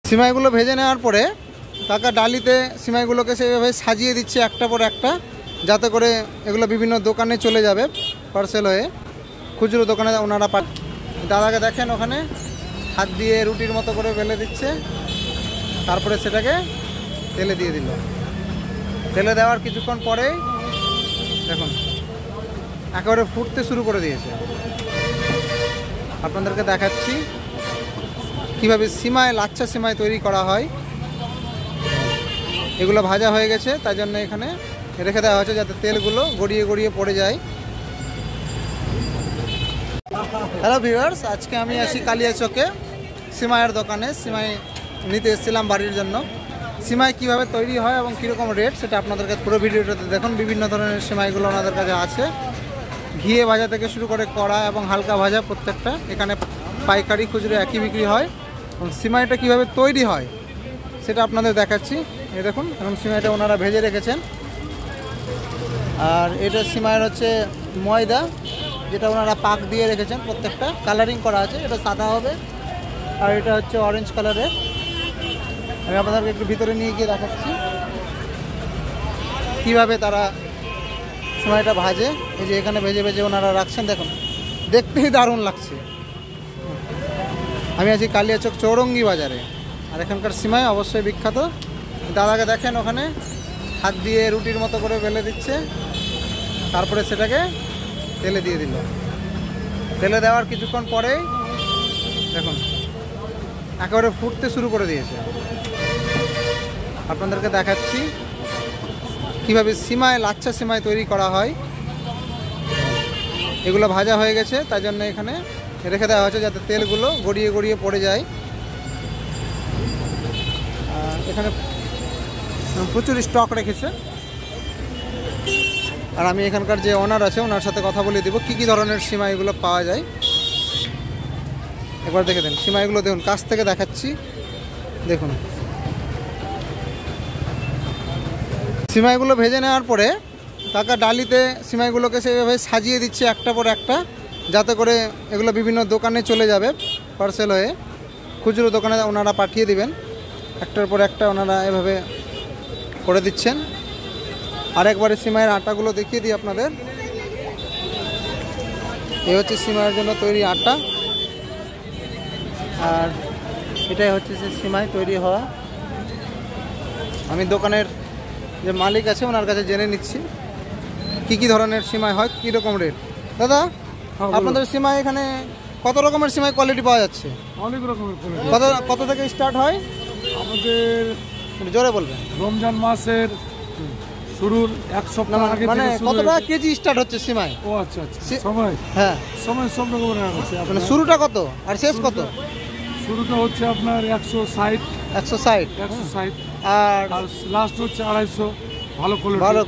সিমাইগুলো ভেজে নেওয়ার পরে কাকা ডালিতে সিমাইগুলোকে সেইভাবে সাজিয়ে দিচ্ছে একটা পর একটা, যাতে করে এগুলো বিভিন্ন দোকানে চলে যাবে পার্সেল হয়ে, খুচরো দোকানে ওনারা দাদাকে দেখেন ওখানে হাত দিয়ে রুটির মতো করে বেলে দিচ্ছে, তারপরে সেটাকে তেলে দিয়ে দিল। তেলে দেওয়ার কিছুক্ষণ পরেই দেখুন একেবারে ফুটতে শুরু করে দিয়েছে। আপনাদেরকে দেখাচ্ছি কীভাবে সিমাই, লাচ্ছা সিমাই তৈরি করা হয়। এগুলো ভাজা হয়ে গেছে, তাই জন্য এখানে রেখে দেওয়া হয়েছে যাতে তেলগুলো গড়িয়ে গড়িয়ে পড়ে যায়। হ্যালো ভিউয়ার্স, আজকে আমি আছি কালিয়াচকে সিমাইয়ের দোকানে। সিমাই নিতে এসেছিলাম বাড়ির জন্য। সিমাই কিভাবে তৈরি হয় এবং কীরকম রেট সেটা আপনাদেরকে পুরো ভিডিওটাতে দেখুন। বিভিন্ন ধরনের সিমাইগুলো ওনাদের কাছে আছে, ঘিয়ে ভাজা থেকে শুরু করে কড়া এবং হালকা ভাজা প্রত্যেকটা। এখানে পাইকারি খুচরো একই বিক্রি হয়। এবং সিমাইটা কীভাবে তৈরি হয় সেটা আপনাদের দেখাচ্ছি। এই দেখুন এখন সিমাইটা ওনারা ভেজে রেখেছেন। আর এটা সিমাইয়ের হচ্ছে ময়দা, যেটা ওনারা পাক দিয়ে রেখেছেন, প্রত্যেকটা কালারিং করা আছে। এটা সাদা হবে আর এটা হচ্ছে অরেঞ্জ কালারের। আমি আপনাদেরকে একটু ভিতরে নিয়ে গিয়ে দেখাচ্ছি কীভাবে তারা সিমাইটা ভাজে। এই যে এখানে ভেজে ভেজে ওনারা রাখছেন, দেখুন দেখতেই দারুণ লাগছে। আমি আছি কালিয়াচক চৌরঙ্গি বাজারে, আর এখানকার সিমাই অবশ্যই বিখ্যাত। দাদাকে দেখেন ওখানে হাত দিয়ে রুটির মতো করে বেলে দিচ্ছে, তারপরে সেটাকে তেলে দিয়ে দিল। তেলে দেওয়ার কিছুক্ষণ পরেই দেখুন একেবারে ফুটতে শুরু করে দিয়েছে। আপনাদেরকে দেখাচ্ছি কীভাবে সিমাই, লাচ্ছা সিমাই তৈরি করা হয়। এগুলো ভাজা হয়ে গেছে, তাই জন্য এখানে রেখে দেওয়া হয়েছে যাতে তেলগুলো গড়িয়ে গড়িয়ে পড়ে যায়। এখানে প্রচুর স্টক রেখেছে। আর আমি এখানকার যে ওনার আছে ওনার সাথে কথা বলে দেবো কী কী ধরনের সিমাইগুলো পাওয়া যায়। একবার দেখে দেন সিমাইগুলো, দেখুন কাছ থেকে দেখাচ্ছি। দেখুন সিমাইগুলো ভেজে নেওয়ার পরে কাকা ডালিতে সিমাইগুলোকে সেইভাবে সাজিয়ে দিচ্ছে একটা পর একটা, যাতে করে এগুলো বিভিন্ন দোকানে চলে যাবে পার্সেল হয়ে, খুচরো দোকানে ওনারা পাঠিয়ে দিবেন। একটার পর একটা ওনারা এভাবে করে দিচ্ছেন। আরেকবারে সিমাইয়ের আটাগুলো দেখিয়ে দিই আপনাদের। এই হচ্ছে সিমাইয়ের জন্য তৈরি আটা, আর এটাই হচ্ছে যে সিমাই তৈরি হওয়া। আমি দোকানের যে মালিক আছে ওনার কাছে জেনে নিচ্ছি কি কি ধরনের সিমাই হয়, কী রকম রেট। দাদা আপনাদের সিমাই এখানে কত রকমের সিমাই কোয়ালিটি পাওয়া যাচ্ছে? অনেক রকমের কোয়ালিটি। কত থেকে স্টার্ট হয়? আমাদের জোরে বলবেন। রমজান মাসের শুরুর এক সপ্তাহ আগে মানে কত টাকা কেজি স্টার্ট হচ্ছে সিমাই? ও আচ্ছা আচ্ছা, সময় হ্যাঁ সময় সব রকমের আছে। মানে শুরুটা কত আর শেষ কত? শুরুটা হচ্ছে আপনার 160 আর লাস্ট হচ্ছে 250। ভালো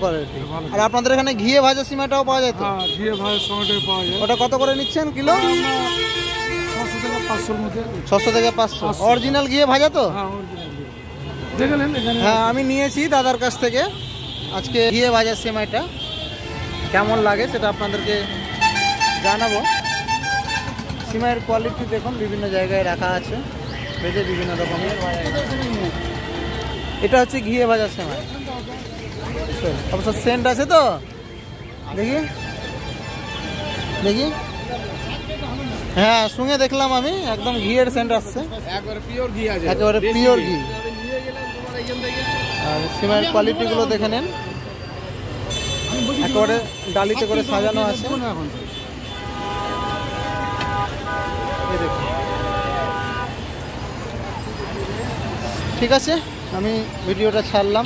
কোয়ালিটি। আর আপনাদের এখানে ঘিয়ে ভাজা সিমাইটাও পাওয়া যায় তো? হ্যাঁ, ঘিয়ে ভাজার সময়টাই পাওয়া যায়। ওটা কত করে নিচ্ছেন কিলো? 600 থেকে 500-র মধ্যে। 600 থেকে 500 অরিজিনাল ঘিয়ে ভাজা তো? হ্যাঁ অরিজিনাল। দেখলেন এখানে? হ্যাঁ আমি নিয়েছি দাদার কাছ থেকে। আজকে ঘিয়ে ভাজা সিমাইটা কেমন লাগে সেটা আপনাদেরকে জানাবো। সিমাইয়ের কোয়ালিটি দেখুন বিভিন্ন জায়গায় রাখা আছে, ভেজে বিভিন্ন রকমের। এটা হচ্ছে ঘিয়ে ভাজা সিমাই, অবশ্য সেন্ট আছে তো। দেখি দেখি, হ্যাঁ শুনে দেখলাম আমি, একদম ঘিয়ের সেন্ট আসছে, একেবারে পিওর ঘি। আর সিমাইয়ের কোয়ালিটিগুলো দেখে নেন, একেবারে ডালিতে করে সাজানো আছে। ঠিক আছে, আমি ভিডিওটা ছাড়লাম।